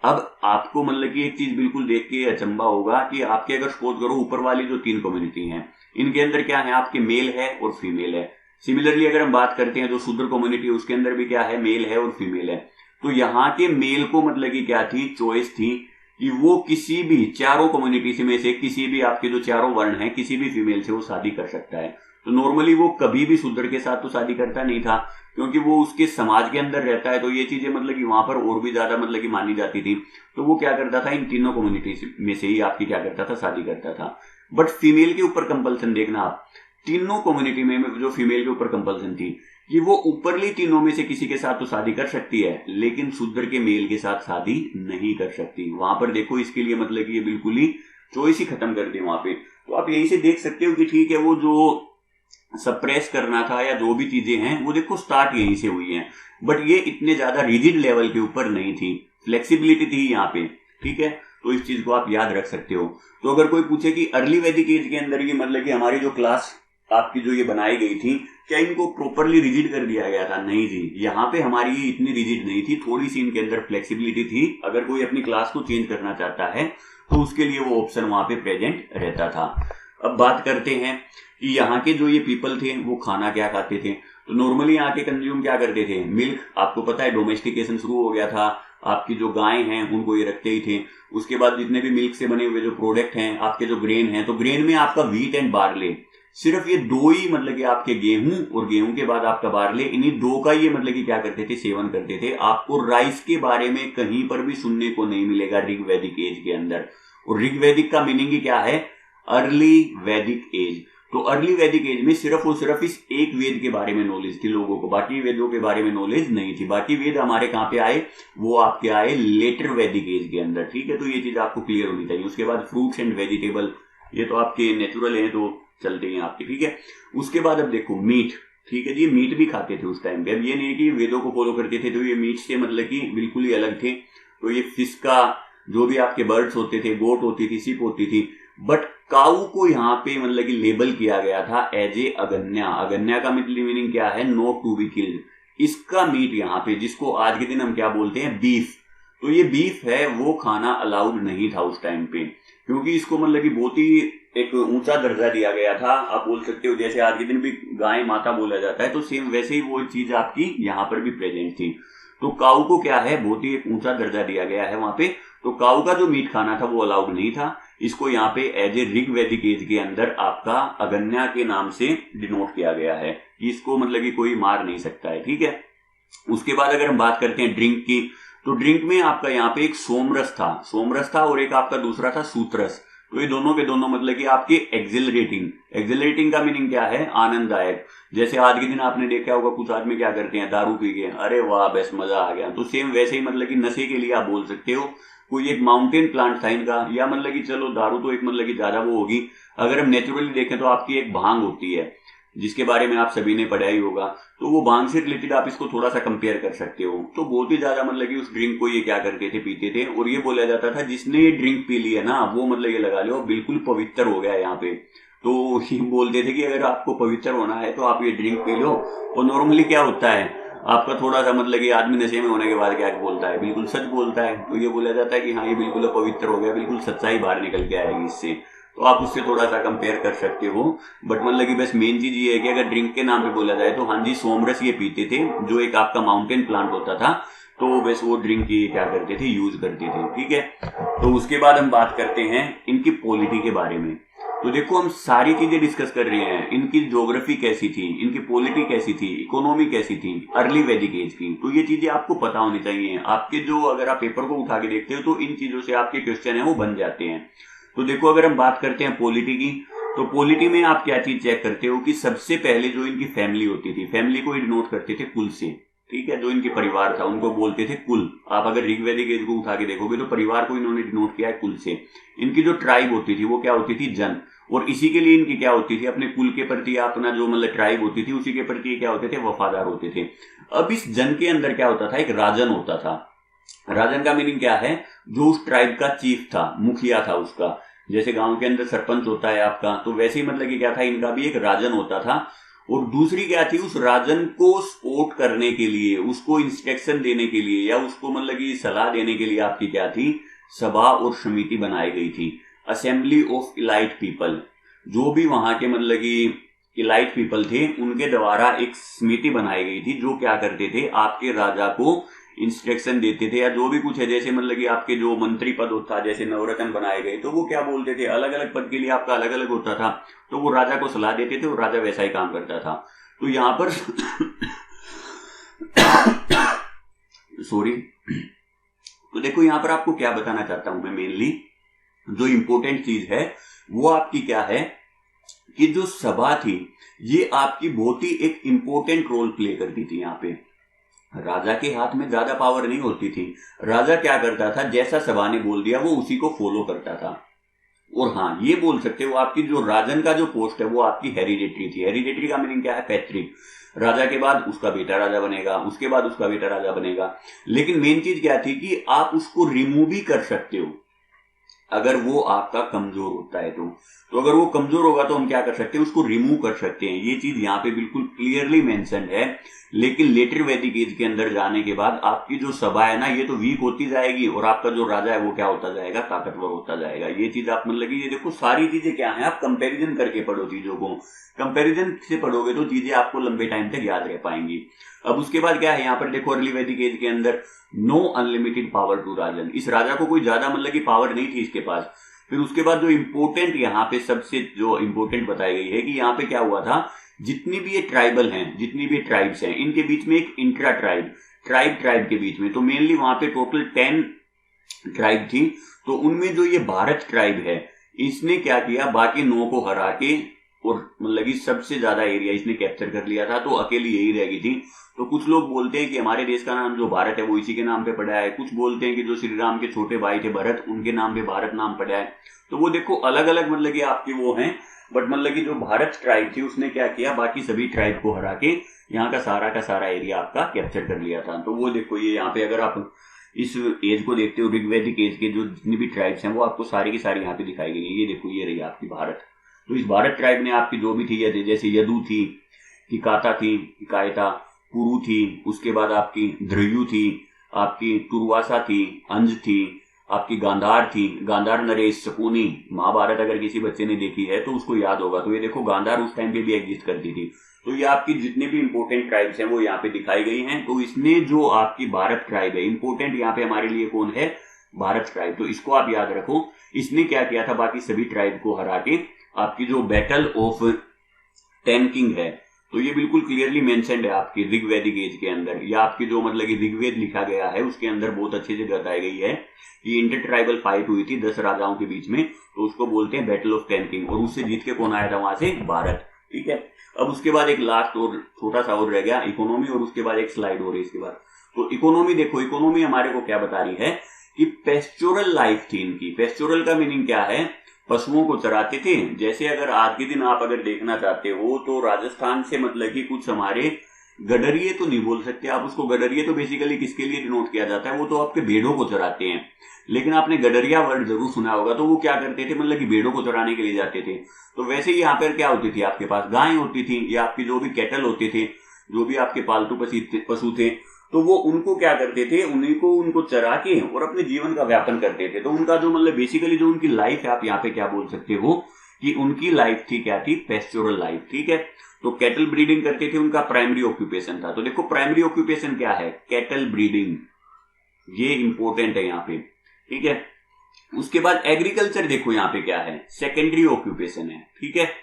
अब आपको मतलब कि एक चीज बिल्कुल देख के अचंभा होगा कि आपके अगर सपोज करो ऊपर वाली जो 3 कम्युनिटी हैं, इनके अंदर क्या है, आपके मेल है और फीमेल है। सिमिलरली अगर हम बात करते हैं जो शूद्र कम्युनिटी है उसके अंदर भी क्या है, मेल है और फीमेल है। तो यहाँ के मेल को मतलब कि क्या थी, चॉइस थी कि वो किसी भी चारों कम्युनिटी में से किसी भी आपके जो चारों वर्ण हैं किसी भी फीमेल से वो शादी कर सकता है। तो नॉर्मली वो कभी भी शूद्र के साथ तो शादी करता नहीं था, क्योंकि वो उसके समाज के अंदर रहता है, तो ये चीजें मतलब कि वहां पर और भी ज्यादा मतलब कि मानी जाती थी। तो वो क्या करता था, इन तीनों कम्युनिटी में से ही आपकी क्या करता था, शादी करता था। बट फीमेल के ऊपर कंपल्सन देखना आप, तीनों कम्युनिटी में जो फीमेल के ऊपर कंपल्सन थी कि वो ऊपरली तीनों में से किसी के साथ तो शादी कर सकती है, लेकिन शूद्र के मेल के साथ शादी नहीं कर सकती। वहां पर देखो इसके लिए मतलब कि ये बिल्कुल ही चॉइस ही खत्म कर दी वहां पे। तो आप यही से देख सकते हो कि ठीक है, वो जो सप्रेस करना था या जो भी चीजें हैं वो देखो स्टार्ट यहीं से हुई हैं, बट ये इतने ज्यादा रिजिड लेवल के ऊपर नहीं थी, फ्लेक्सिबिलिटी थी यहाँ पे। ठीक है, तो इस चीज को आप याद रख सकते हो। तो अगर कोई पूछे कि अर्ली वैदिक एज के अंदर ये मतलब कि हमारी जो क्लास आपकी जो ये बनाई गई थी, क्या इनको प्रॉपरली रिजिड कर दिया गया था? नहीं जी, यहाँ पे हमारी ये इतनी रिजिड नहीं थी, थोड़ी सी इनके अंदर फ्लेक्सिबिलिटी थी। अगर कोई अपनी क्लास को चेंज करना चाहता है तो उसके लिए वो ऑप्शन वहां पे प्रेजेंट रहता था। अब बात करते हैं कि यहाँ के जो ये पीपल थे वो खाना क्या खाते थे। तो नॉर्मली यहाँ के कंज्यूम क्या करते थे? मिल्क। आपको पता है डोमेस्टिकेशन शुरू हो गया था, आपकी जो गाय हैं उनको ये रखते ही थे। उसके बाद जितने भी मिल्क से बने हुए जो प्रोडक्ट हैं, आपके जो ग्रेन हैं, तो ग्रेन में आपका व्हीट एंड बार्ले, सिर्फ ये दो ही मतलब कि आपके गेहूं और गेहूं के बाद आपका बार्ले, इन्हीं दो का ये मतलब कि क्या करते थे? सेवन करते थे। आपको राइस के बारे में कहीं पर भी सुनने को नहीं मिलेगा ऋग वैदिक एज के अंदर। और ऋग वैदिक का मीनिंग ही क्या है? अर्ली वैदिक एज। तो अर्ली वैदिक एज में सिर्फ और सिर्फ इस एक वेद के बारे में नॉलेज थी लोगों को, बाकी वेदों के बारे में नॉलेज नहीं थी। बाकी वेद हमारे कहां पे आए? वो आपके आए लेटर वैदिक एज के अंदर। ठीक है, तो ये चीज आपको क्लियर होनी चाहिए। उसके बाद फ्रूट्स एंड वेजिटेबल, ये तो आपके नेचुरल है तो चलते हैं आपके। ठीक है, उसके बाद अब देखो मीट। ठीक है जी, मीट भी खाते थे उस टाइम पे। अब ये नहीं कि वेदों को फॉलो करते थे तो ये मीट से मतलब कि बिल्कुल ही अलग थे। तो ये फिश का जो भी आपके बर्ड्स होते थे, गोट होती थी, सिप होती थी, बट काऊ को यहाँ पे मतलब कि लेबल किया गया था एज ए अगन्या। अगन्या का मीनिंग क्या है? Not to be killed. इसका मीट यहाँ पे, जिसको आज के दिन हम क्या बोलते हैं? बीफ। तो ये बीफ है, वो खाना अलाउड नहीं था उस टाइम पे, क्योंकि इसको मतलब कि बहुत ही एक ऊंचा दर्जा दिया गया था। आप बोल सकते हो जैसे आज के दिन भी गाय माता बोला जाता है, तो सेम वैसे ही वो चीज आपकी यहाँ पर भी प्रेजेंट थी। तो काऊ को क्या है? बहुत ही एक ऊंचा दर्जा दिया गया है वहां पे। तो काऊ का जो मीट खाना था वो अलाउड नहीं था। इसको यहाँ पे एज ए ऋग वैदिक एज के अंदर आपका अगन्या के नाम से डिनोट किया गया है कि इसको मतलब कि कोई मार नहीं सकता है। ठीक है, उसके बाद अगर हम बात करते हैं ड्रिंक की, तो ड्रिंक में आपका यहाँ पे एक सोमरस था और एक आपका दूसरा था सूत्रस। तो ये दोनों के दोनों मतलब कि आपके एक्सिलरेटिंग का मीनिंग क्या है? आनंददायक। जैसे आज के दिन आपने देखा होगा कुछ आदमी क्या करते हैं? दारू पी के अरे वाह बस मजा आ गया। तो सेम वैसे ही मतलब कि नशे के लिए आप बोल सकते हो। कोई एक माउंटेन प्लांट था इनका, या मतलब कि चलो दारू तो एक मतलब कि ज्यादा वो होगी। अगर हम नेचुरली देखें तो आपकी एक भांग होती है, जिसके बारे में आप सभी ने पढ़ा ही होगा। तो वो भांग से रिलेटेड आप इसको थोड़ा सा कंपेयर कर सकते हो। तो बहुत ही ज्यादा मतलब कि उस ड्रिंक को ये क्या करते थे? पीते थे। और ये बोला जाता था जिसने ये ड्रिंक पी ली है ना, वो मतलब ये लगा लो बिल्कुल पवित्र हो गया यहाँ पे। तो ये बोलते थे कि अगर आपको पवित्र होना है तो आप ये ड्रिंक पी लो। और नॉर्मली क्या होता है आपका थोड़ा सा मतलब कि आदमी नशे में होने के बाद क्या बोलता है? बिल्कुल सच बोलता है। तो ये बोला जाता है कि हाँ ये बिल्कुल पवित्र हो गया, बिल्कुल सच्चाई बाहर निकल के आएगी इससे। तो आप उससे थोड़ा सा कंपेयर कर सकते हो। बट मतलब कि बस मेन चीज ये है कि अगर ड्रिंक के नाम पे बोला जाए तो हाँ जी, सोमरस ये पीते थे, जो एक आपका माउंटेन प्लांट होता था। तो बस वो ड्रिंक की क्या करते थे? यूज करते थे। ठीक है, तो उसके बाद हम बात करते हैं इनकी पॉलिटी के बारे में। तो देखो हम सारी चीजें डिस्कस कर रहे हैं। इनकी ज्योग्राफी कैसी थी, इनकी पॉलिटी कैसी थी, इकोनॉमी कैसी थी अर्ली वैदिक एज की, तो ये चीजें आपको पता होनी चाहिए। आपके जो अगर आप पेपर को उठा के देखते हो तो इन चीजों से आपके क्वेश्चन है वो बन जाते हैं। तो देखो अगर हम बात करते हैं पॉलिटी की, तो पॉलिटी में आप क्या चीज चेक करते हो कि सबसे पहले जो इनकी फैमिली होती थी, फैमिली को डिनोट करते थे कुल से। ठीक है, जो इनके परिवार था उनको बोलते थे कुल। आप अगर ऋग्वैदिक एज को उठा के देखोगे तो परिवार को इन्होंने डिनोट किया है कुल से। इनकी जो ट्राइब होती थी वो क्या होती थी? जन। और इसी के लिए इनकी क्या होती थी? अपने कुल के प्रति, अपना जो मतलब ट्राइब होती थी उसी के प्रति क्या होते थे? वफादार होते थे। अब इस जन के अंदर क्या होता था? एक राजन होता था। राजन का मीनिंग क्या है? जो उस ट्राइब का चीफ था, मुखिया था उसका। जैसे गांव के अंदर सरपंच होता है आपका, तो वैसे ही मतलब कि क्या था? इनका भी एक राजन होता था। और दूसरी क्या थी? उस राजन को सपोर्ट करने के लिए, उसको इंस्ट्रक्शन देने के लिए, या उसको मतलब कि सलाह देने के लिए आपकी क्या थी? सभा और समिति बनाई गई थी, असेंबली ऑफ इलाइट पीपल। जो भी वहां के मतलब कि इलाइट पीपल थे उनके द्वारा एक समिति बनाई गई थी, जो क्या करते थे? आपके राजा को इंस्ट्रक्शन देते थे, या जो भी कुछ है। जैसे मतलब कि आपके जो मंत्री पद होता, जैसे नवरत्न बनाए गए, तो वो क्या बोलते थे? अलग अलग पद के लिए आपका अलग अलग होता था। तो वो राजा को सलाह देते थे और राजा वैसा ही काम करता था। तो यहां पर सॉरी, तो देखो यहां पर आपको क्या बताना चाहता हूं मैं, मेनली जो इंपॉर्टेंट चीज है वो आपकी क्या है कि जो सभा थी ये आपकी बहुत ही एक इंपॉर्टेंट रोल प्ले करती थी। यहाँ पे राजा के हाथ में ज्यादा पावर नहीं होती थी। राजा क्या करता था? जैसा सभा ने बोल दिया वो उसी को फॉलो करता था। और हाँ, ये बोल सकते हो आपकी जो राजन का जो पोस्ट है वो आपकी हेरिडेटरी थी। हेरिडेटरी का मीनिंग क्या है? पैतृक। राजा के बाद उसका बेटा राजा बनेगा, उसके बाद उसका बेटा राजा बनेगा। लेकिन मेन चीज क्या थी कि आप उसको रिमूव भी कर सकते हो। अगर वो आपका कमजोर होता है तो अगर वो कमजोर होगा तो हम क्या कर सकते हैं, उसको रिमूव कर सकते हैं। ये चीज यहाँ पे बिल्कुल क्लियरली मेंशन है। लेकिन लेटर वैदिक एज के अंदर जाने के बाद आपकी जो सभा है ना, ये तो वीक होती जाएगी और आपका जो राजा है वो क्या होता जाएगा, ताकतवर होता जाएगा। ये चीज आप मतलब ये देखो, सारी चीजें क्या है, आप कंपेरिजन करके पढ़ो चीजों को। कंपेरिजन से पढ़ोगे तो चीजें आपको लंबे टाइम तक याद रह पाएंगी। अब उसके बाद क्या है, यहाँ पर देखो अर्ली वैदिक एज के अंदर नो अनलिमिटेड पावर टू राजन। इस राजा को कोई ज्यादा मतलब की पावर नहीं थी इसके पास। फिर उसके बाद जो इंपोर्टेंट यहाँ पे सबसे जो इंपोर्टेंट बताई गई है कि यहाँ पे क्या हुआ था, जितनी भी ये ट्राइबल हैं, जितनी भी ट्राइब्स हैं, इनके बीच में एक इंट्रा ट्राइब के बीच में, तो मेनली वहां पे टोटल 10 ट्राइब थी। तो उनमें जो ये भारत ट्राइब है, इसने क्या किया, बाकी 9 को हरा के और मतलब कि सबसे ज्यादा एरिया इसने कैप्चर कर लिया था, तो अकेली यही रह गई थी। तो कुछ लोग बोलते हैं कि हमारे देश का नाम जो भारत है वो इसी के नाम पे पड़ा है। कुछ बोलते हैं कि जो श्री राम के छोटे भाई थे भरत, उनके नाम पे भारत नाम पड़ा है। तो वो देखो अलग अलग मतलब कि आपके वो हैं, बट मतलब कि जो भारत ट्राइब थी उसने क्या किया, बाकी सभी ट्राइब को हरा के यहाँ का सारा एरिया आपका कैप्चर कर लिया था। तो वो देखो ये यहाँ पे अगर आप इस एज को देखते हो, ऋग्वैदिक एज के जो जितनी भी ट्राइब्स हैं वो आपको सारी की सारी यहाँ पे दिखाई गई है। ये देखो ये रही आपकी भारत। तो इस भारत ट्राइब ने आपकी जो भी थी, जैसे यदु थी, किकाता थी, किकायता, कुरु थी, उसके बाद आपकी ध्रुयु थी, आपकी तुर्वासा थी, अंज थी, आपकी गांधार थी, गांधार नरेश शकुनी। महाभारत अगर किसी बच्चे ने देखी है तो उसको याद होगा। तो ये देखो गांधार उस टाइम पे भी एग्जिस्ट करती थी। तो ये आपकी जितने भी इंपोर्टेंट ट्राइब्स हैं वो यहाँ पे दिखाई गई हैं। तो इसमें जो आपकी भारत ट्राइब है, इंपोर्टेंट यहाँ पे हमारे लिए कौन है, भारत ट्राइब। तो इसको आप याद रखो। इसने क्या किया था, बाकी सभी ट्राइब को हरा के आपकी जो बैटल ऑफ टैनकिंग है, तो ये बिल्कुल क्लियरली मेंशन्ड है आपकी ऋग्वैदिक एज के अंदर, या आपकी जो मतलब कि ऋग्वेद लिखा गया है उसके अंदर बहुत अच्छे से बताई गई है कि इंटर ट्राइबल फाइट हुई थी 10 राजाओं के बीच में, तो उसको बोलते हैं बैटल ऑफ टैनकिंग, और उससे जीत के कौन आया था वहां से, भारत। ठीक है। अब उसके बाद एक लास्ट और छोटा सा और रह गया इकोनॉमी, और उसके बाद एक स्लाइड हो रही है इसके बाद। तो इकोनॉमी देखो, इकोनॉमी हमारे को क्या बता रही है कि पेस्टोरल लाइफ थी इनकी। पेस्टोरल का मीनिंग क्या है, पशुओं को चराते थे। जैसे अगर आज के दिन आप अगर देखना चाहते हो तो राजस्थान से मतलब कि कुछ हमारे गडरिये तो नहीं बोल सकते आप उसको, गडरिये तो बेसिकली किसके लिए डिनोट किया जाता है, वो तो आपके भेड़ों को चराते हैं। लेकिन आपने गडरिया वर्ड जरूर सुना होगा। तो वो क्या करते थे, मतलब कि भेड़ों को चराने के लिए जाते थे। तो वैसे ही यहाँ पर क्या होती थी, आपके पास गाय होती थी, या आपकी जो भी कैटल होते थे, जो भी आपके पालतू पशु थे, तो वो उनको क्या करते थे, उनको चरा के और अपने जीवन का व्यापन करते थे। तो उनका जो मतलब बेसिकली जो उनकी लाइफ है, आप यहाँ पे क्या बोल सकते हो कि उनकी लाइफ थी क्या थी, पेस्टोरल लाइफ। ठीक है। तो कैटल ब्रीडिंग करते थे, उनका प्राइमरी ऑक्यूपेशन था। तो देखो प्राइमरी ऑक्यूपेशन क्या है, कैटल ब्रीडिंग, ये इंपॉर्टेंट है यहाँ पे। ठीक है। उसके बाद एग्रीकल्चर देखो यहाँ पे क्या है, सेकेंडरी ऑक्यूपेशन है। ठीक है।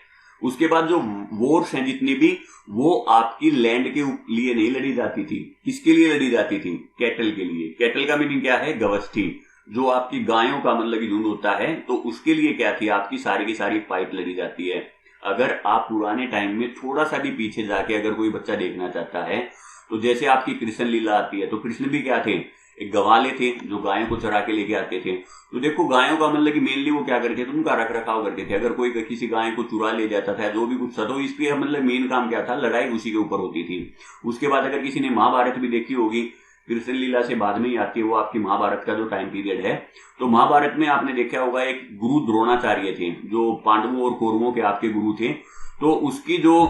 उसके बाद जो वॉर्स हैं जितनी भी, वो आपकी लैंड के लिए नहीं लड़ी जाती थी। किसके लिए लड़ी जाती थी, कैटल के लिए। कैटल का मीनिंग क्या है, गवस्ती, जो आपकी गायों का मतलब झुंड होता है। तो उसके लिए क्या थी, आपकी सारी की सारी फाइट लड़ी जाती है। अगर आप पुराने टाइम में थोड़ा सा भी पीछे जाके अगर कोई बच्चा देखना चाहता है, तो जैसे आपकी कृष्ण लीला आती है, तो कृष्ण भी क्या थे, एक गवाले थे जो गायों को चरा के लेके आते थे। तो देखो गायों का मतलब कि मेनली वो क्या करते थे, उनका रख रखाव करते थे। अगर कोई किसी गाय को चुरा ले जाता था, जो भी कुछ था, तो इसके मतलब मेन काम क्या था, लड़ाई उसी के ऊपर होती थी। उसके बाद अगर किसी ने महाभारत भी देखी होगी, कृष्ण लीला से बाद में ही आती है वो आपकी महाभारत का जो टाइम पीरियड है। तो महाभारत में आपने देखा होगा एक गुरु द्रोणाचार्य थे, जो पांडवों और कौरवों के आपके गुरु थे। तो उसकी जो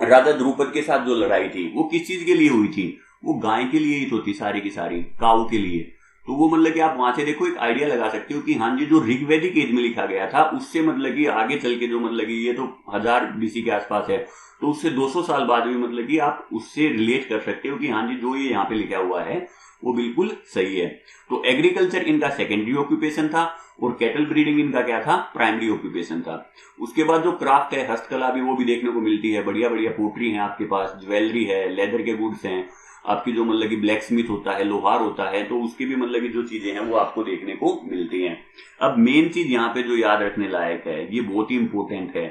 राजा द्रुपद के साथ जो लड़ाई थी, वो किस चीज के लिए हुई थी, वो गाय के लिए ही तो थी, सारी की सारी काऊ के लिए। तो वो मतलब कि आप वहां से देखो एक आइडिया लगा सकते हो कि हाँ जी, जो ऋग्वैदिक एज में लिखा गया था उससे मतलब कि आगे चल के जो मतलब कि ये तो 1000 BC के आसपास है, तो उससे 200 साल बाद भी मतलब कि आप उससे रिलेट कर सकते हो कि हाँ जी, जो ये यहाँ पे लिखा हुआ है वो बिल्कुल सही है। तो एग्रीकल्चर इनका सेकेंडरी ऑक्यूपेशन था, और कैटल ब्रीडिंग इनका क्या था, प्राइमरी ऑक्यूपेशन था। उसके बाद जो क्राफ्ट है, हस्तकला भी, वो भी देखने को मिलती है। बढ़िया बढ़िया पोट्री है आपके पास, ज्वेलरी है, लेदर के गुड्स हैं, आपकी जो मतलब कि ब्लैक स्मिथ होता है, लोहार होता है, तो उसकी भी मतलब कि जो चीजें हैं वो आपको देखने को मिलती हैं। अब मेन चीज यहाँ पे जो याद रखने लायक है, ये बहुत ही इंपॉर्टेंट है।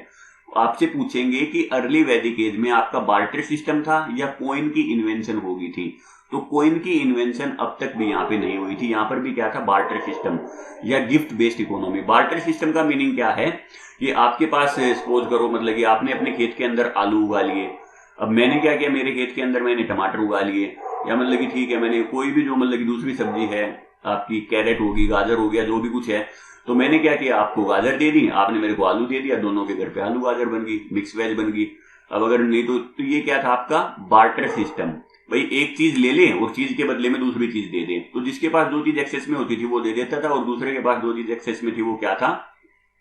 आपसे पूछेंगे कि अर्ली वैदिक एज में आपका बार्टर सिस्टम था या कॉइन की इन्वेंशन होगी थी। तो कॉइन की इन्वेंशन अब तक भी यहाँ पे नहीं हुई थी। यहाँ पर भी क्या था, बार्टर सिस्टम या gift based economy. Barter system का मीनिंग क्या है कि आपके पास सपोज करो मतलब कि आपने अपने खेत के अंदर आलू उगा लिए। अब मैंने क्या किया, मेरे खेत के अंदर मैंने टमाटर उगा लिए, या मतलब कि ठीक है मैंने कोई भी जो मतलब कि दूसरी सब्जी है, आपकी कैरेट होगी, गाजर हो गया, जो भी कुछ है, तो मैंने क्या किया, आपको गाजर दे दी, आपने मेरे को आलू दे दिया, दोनों के घर पे आलू गाजर बन गई, मिक्स वेज बन गई। अब अगर नहीं तो ये क्या था आपका बार्टर सिस्टम, भाई एक चीज ले लें और चीज के बदले में दूसरी चीज दे दें। तो जिसके पास जो चीज एक्सेस में होती थी वो दे देता था, और दूसरे के पास जो चीज एक्सेस में थी वो क्या था,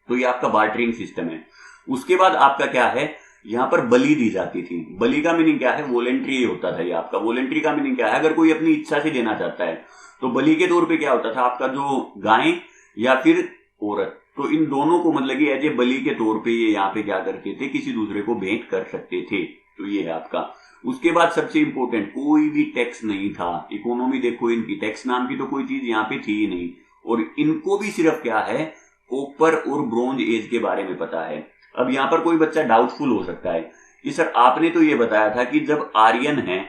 तो ये आपका बार्टरिंग सिस्टम है। उसके बाद आपका क्या है, यहाँ पर बलि दी जाती थी। बलि का मीनिंग क्या है, वॉलेंट्री होता था ये आपका। वॉलेंट्री का मीनिंग क्या है, अगर कोई अपनी इच्छा से देना चाहता है तो बलि के तौर पे क्या होता था आपका, जो गाय या फिर औरत, तो इन दोनों को मतलब कि एज ए बलि के तौर पे ये यहाँ पे क्या करते थे, किसी दूसरे को भेंट कर सकते थे। तो ये है आपका। उसके बाद सबसे इंपॉर्टेंट, कोई भी टैक्स नहीं था। इकोनॉमी देखो इनकी, टैक्स नाम की तो कोई चीज यहाँ पे थी ही नहीं। और इनको भी सिर्फ क्या है, कॉपर और ब्रोंज एज के बारे में पता है। अब यहाँ पर कोई बच्चा डाउटफुल हो सकता है कि सर आपने तो ये बताया था कि जब आर्यन है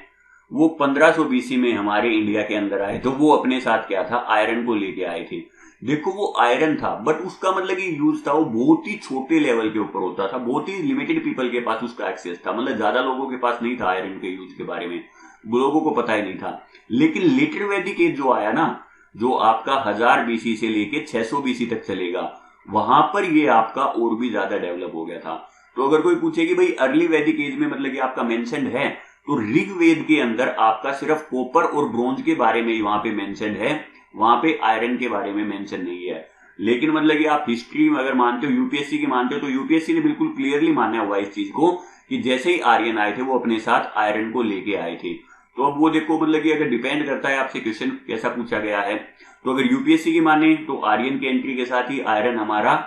वो 1500 बीसी में हमारे इंडिया के अंदर आए, तो वो अपने साथ क्या था, आयरन को लेके आए थे। देखो वो आयरन था, बट उसका मतलब कि यूज था वो बहुत ही छोटे लेवल के ऊपर होता था, बहुत ही लिमिटेड पीपल के पास उसका एक्सेस था, मतलब ज्यादा लोगों के पास नहीं था आयरन के यूज के बारे में, लोगों को पता ही नहीं था। लेकिन लेटर वैदिक एज जो आया ना, जो आपका 1000 बीसी से लेके 600 बीसी तक चलेगा, वहां पर ये आपका और भी ज्यादा डेवलप हो गया था। तो अगर कोई पूछे कि भाई अर्ली वैदिक एज में मतलब कि आपका मेंशन्ड है, तो ऋग्वेद के अंदर आपका सिर्फ कॉपर और ब्रोंज के बारे में ही वहां पे मेंशन्ड है, वहां पे आयरन के बारे में मेंशन नहीं है। लेकिन मतलब कि आप हिस्ट्री में अगर मानते हो, यूपीएससी की मानते हो, तो यूपीएससी ने बिल्कुल क्लियरली माना हुआ इस चीज को कि जैसे ही आर्यन आए थे वो अपने साथ आयरन को लेके आए थे। तो अब वो देखो मतलब कि अगर डिपेंड करता है आपसे क्वेश्चन कैसा पूछा गया है। तो अगर यूपीएससी की माने तो आर्यन की एंट्री के साथ ही आयरन हमारा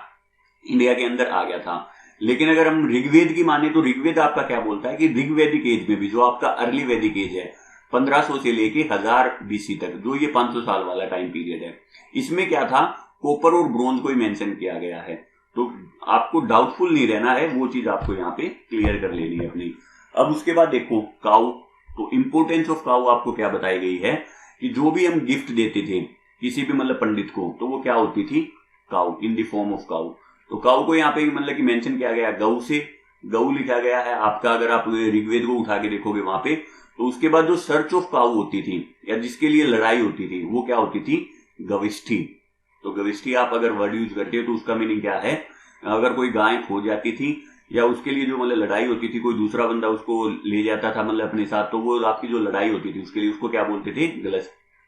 इंडिया के अंदर आ गया था। लेकिन अगर हम ऋग्वेद की माने तो ऋग्वेद आपका क्या बोलता है कि ऋग्वेदिक एज में भी, जो आपका अर्ली वैदिक एज है 1500 से लेके 1000 बीसी तक, जो ये 500 साल वाला टाइम पीरियड है, इसमें क्या था, कॉपर और ब्रोंज को ही मेंशन किया गया है। तो आपको डाउटफुल नहीं रहना है, वो चीज आपको यहाँ पे क्लियर कर लेनी है अपनी। अब उसके बाद देखो काउ, तो इंपोर्टेंस ऑफ काउ आपको क्या बताई गई है कि जो भी हम गिफ्ट देते थे किसी भी मतलब पंडित को, तो वो क्या होती थी, cow, in the form of cow. तो काउ को यहाँ पे मतलब कि मेंशन किया गया, गऊ से, गऊ लिखा गया है आपका। अगर आप ऋग्वेद को उठा के देखोगे वहां पे, तो उसके बाद जो सर्च ऑफ काउ होती थी या जिसके लिए लड़ाई होती थी, वो क्या होती थी, गविष्ठी। तो गविष्ठी आप अगर वर्ड यूज करते हो तो उसका मीनिंग क्या है, अगर कोई गाय खो जाती थी या उसके लिए जो मतलब लड़ाई होती थी, कोई दूसरा बंदा उसको ले जाता था मतलब अपने साथ, तो वो आपकी जो लड़ाई होती थी उसके लिए उसको क्या बोलते थे,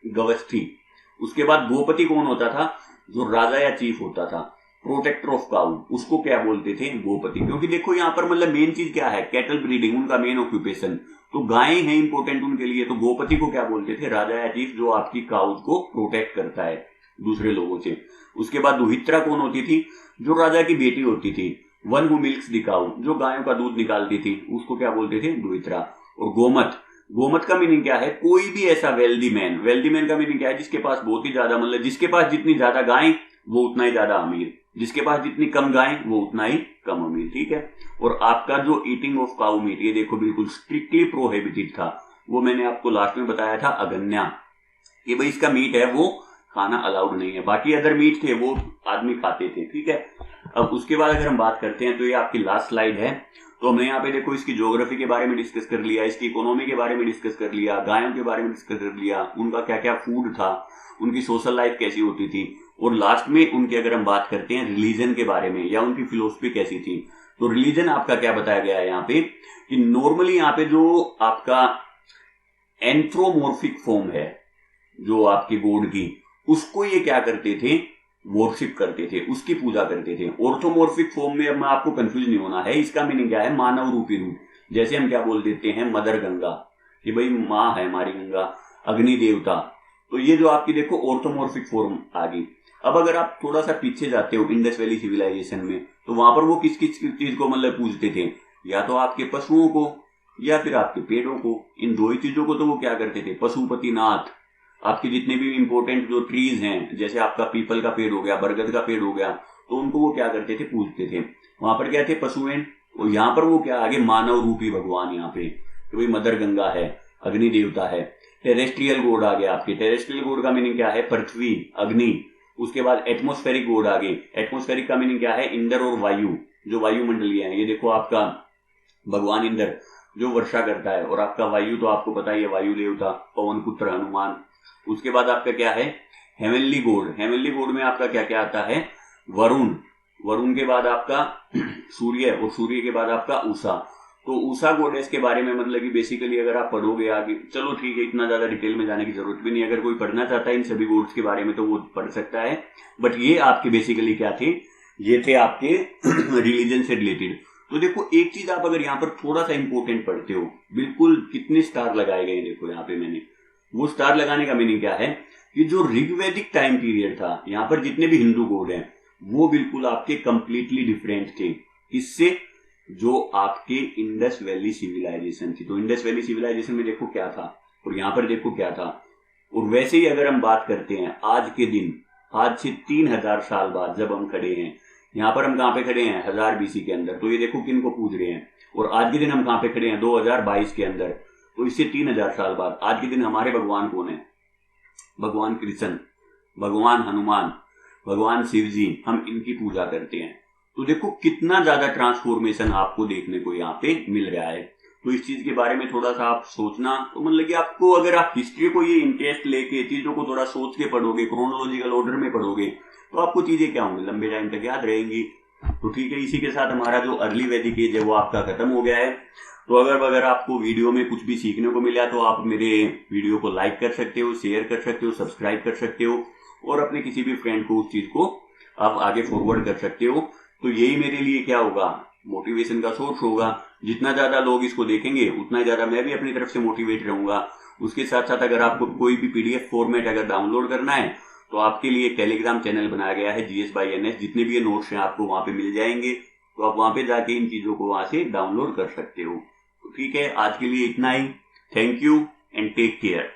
गवस्थी। उसके बाद गोपति कौन होता था, जो राजा या चीफ होता था, प्रोटेक्टर ऑफ काउ, उसको क्या बोलते थे, गोपति। क्योंकि देखो यहाँ पर मतलब मेन चीज क्या है, कैटल ब्रीडिंग उनका मेन ऑक्यूपेशन, तो गायें हैं इंपोर्टेंट उनके लिए। तो गोपति को क्या बोलते थे, राजा या चीफ, जो आपकी काउज को प्रोटेक्ट करता है दूसरे लोगों से। उसके बाद दुहित्रा कौन होती थी, जो राजा की बेटी होती थी, one who milks the cow, जो गायों का दूध निकालती थी, उसको क्या बोलते थे, दुहित्रा। और गोमत, गोमत का मीनिंग क्या है, कोई भी ऐसा वेल्दी मैन, वेल्दी मैन का मीनिंग क्या है, जिसके पास बहुत ही ज्यादा मतलब जिसके पास जितनी ज्यादा गाय वो उतना ही ज्यादा अमीर, जिसके पास जितनी कम गाय वो उतना ही कम अमीर, ठीक है। और आपका जो ईटिंग ऑफ काउ मीट, ये देखो बिल्कुल स्ट्रिक्टली प्रोहिबिटेड था। वो मैंने आपको लास्ट में बताया था अगन्या, कि भाई इसका मीट है वो खाना अलाउड नहीं है, बाकी अदर मीट थे वो आदमी खाते थे, ठीक है। अब उसके बाद अगर हम बात करते हैं तो ये आपकी लास्ट स्लाइड है। तो हमने यहाँ पे देखो इसकी ज्योग्राफी के बारे में डिस्कस कर लिया, इसकी इकोनॉमी के बारे में डिस्कस कर लिया, गायों के बारे में डिस्कस कर लिया, उनका क्या क्या फूड था, उनकी सोशल लाइफ कैसी होती थी, और लास्ट में उनकी अगर हम बात करते हैं रिलीजन के बारे में या उनकी फिलोसफी कैसी थी। तो रिलीजन आपका क्या बताया गया है यहाँ पे कि नॉर्मली यहाँ पे जो आपका एंथ्रोमॉर्फिक फॉर्म है जो आपकी गॉड की, उसको ये क्या करते थे, वर्शिप करते थे, उसकी पूजा करते थे। ऑर्थोमॉर्फिक फॉर्म में अब मैं आपको कंफ्यूज नहीं होना है, इसका मीनिंग क्या है, मानव रूपी रूप। जैसे हम क्या बोल देते हैं, मदर गंगा, कि भाई माँ है हमारी गंगा, अग्नि देवता। तो ये जो आपकी देखो ऑर्थोमॉर्फिक फॉर्म आ गई। अब अगर आप थोड़ा सा पीछे जाते हो इंडस वैली सिविलाइजेशन में, तो वहां पर वो किस किस चीज को मतलब पूजते थे, या तो आपके पशुओं को या फिर आपके पेड़ों को। इन दो ही चीजों को तो वो क्या करते थे, पशुपतिनाथ। आपके जितने भी इंपॉर्टेंट जो ट्रीज हैं, जैसे आपका पीपल का पेड़ हो गया, बरगद का पेड़ हो गया, तो उनको वो क्या करते थे, पूजते थे। वहां पर क्या थे, पशुएं। और यहाँ पर वो क्या आगे मानव रूपी भगवान, यहाँ पे तो भाई मदर गंगा है, अग्नि देवता है। टेरेस्ट्रियल गॉड आ गया आपके, टेरेस्ट्रियल गॉड का मीनिंग क्या है, पृथ्वी, अग्नि। उसके बाद एटमोस्फेरिक गॉड आ गए, एटमोस्फेरिक का मीनिंग क्या है, इंद्र और वायु, जो वायुमंडलीय है। ये देखो आपका भगवान इंद्र, जो वर्षा करता है। और आपका वायु तो आपको पता ही है, वायु देवता, पवन पुत्र हनुमान। उसके बाद आपका क्या है, हेवनली गॉड। हेवनली गॉड में आपका क्या क्या आता है, वरुण। वरुण के बाद आपका सूर्य, और सूर्य के बाद आपका उषा। तो उषा गॉडेस के बारे में मतलब कि बेसिकली अगर आप पढ़ोगे आगे, चलो ठीक है, इतना ज्यादा डिटेल में जाने की जरूरत भी नहीं। अगर कोई पढ़ना चाहता है इन सभी गॉड्स के बारे में तो वो पढ़ सकता है। बट ये आपके बेसिकली क्या थे, ये थे आपके रिलीजन से रिलेटेड। तो देखो एक चीज आप अगर यहाँ पर थोड़ा सा इंपॉर्टेंट पढ़ते हो, बिल्कुल कितने स्टार लगाए गए देखो यहाँ पे मैंने। वो स्टार लगाने का मीनिंग क्या है कि जो ऋग्वैदिक टाइम पीरियड था, यहाँ पर जितने भी हिंदू गॉड हैं वो बिल्कुल आपके कंप्लीटली डिफरेंट थे। इससे जो आपके इंडस वैली सिविलाइजेशन थी, तो इंडस वैली सिविलाइजेशन में देखो क्या था और यहाँ पर देखो क्या था। और वैसे ही अगर हम बात करते हैं आज के दिन, आज से 3000 साल बाद जब हम खड़े हैं यहाँ पर, हम कहाँ पे खड़े हैं, 1000 BC के अंदर। तो ये देखो किन को पूज रहे हैं। और आज के दिन हम कहाँ पे खड़े हैं, 2022 के अंदर। तो इससे 3000 साल बाद आज के दिन हमारे भगवान कौन है, भगवान कृष्ण, भगवान हनुमान, भगवान शिव जी, हम इनकी पूजा करते हैं। तो देखो कितना ज्यादा ट्रांसफॉर्मेशन आपको देखने को यहाँ पे मिल रहा है। तो इस चीज के बारे में थोड़ा सा आप सोचना। तो मतलब कि आपको अगर आप हिस्ट्री को ये इंटरेस्ट लेके चीजों को थोड़ा सोच के पढ़ोगे, क्रोनोलॉजिकल ऑर्डर में पढ़ोगे, तो आपको चीजें क्या होंगी, लंबे टाइम तक याद रहेंगी। तो ठीक है, इसी के साथ हमारा जो अर्ली वैदिक एज है वो आपका खत्म हो गया है। तो अगर आपको वीडियो में कुछ भी सीखने को मिला तो आप मेरे वीडियो को लाइक कर सकते हो, शेयर कर सकते हो, सब्सक्राइब कर सकते हो, और अपने किसी भी फ्रेंड को उस चीज को आप आगे फॉरवर्ड कर सकते हो। तो यही मेरे लिए क्या होगा, मोटिवेशन का सोर्स होगा। जितना ज्यादा लोग इसको देखेंगे उतना ज्यादा मैं भी अपनी तरफ से मोटिवेट रहूंगा। उसके साथ साथ अगर आपको कोई भी PDF फॉर्मेट अगर डाउनलोड करना है तो आपके लिए एक टेलीग्राम चैनल बनाया गया है GS by NS। जितने भी ये नोट्स हैं आपको वहां पे मिल जाएंगे, तो आप वहां पे जाके इन चीजों को वहां से डाउनलोड कर सकते हो। तो ठीक है, आज के लिए इतना ही। Thank you and take care.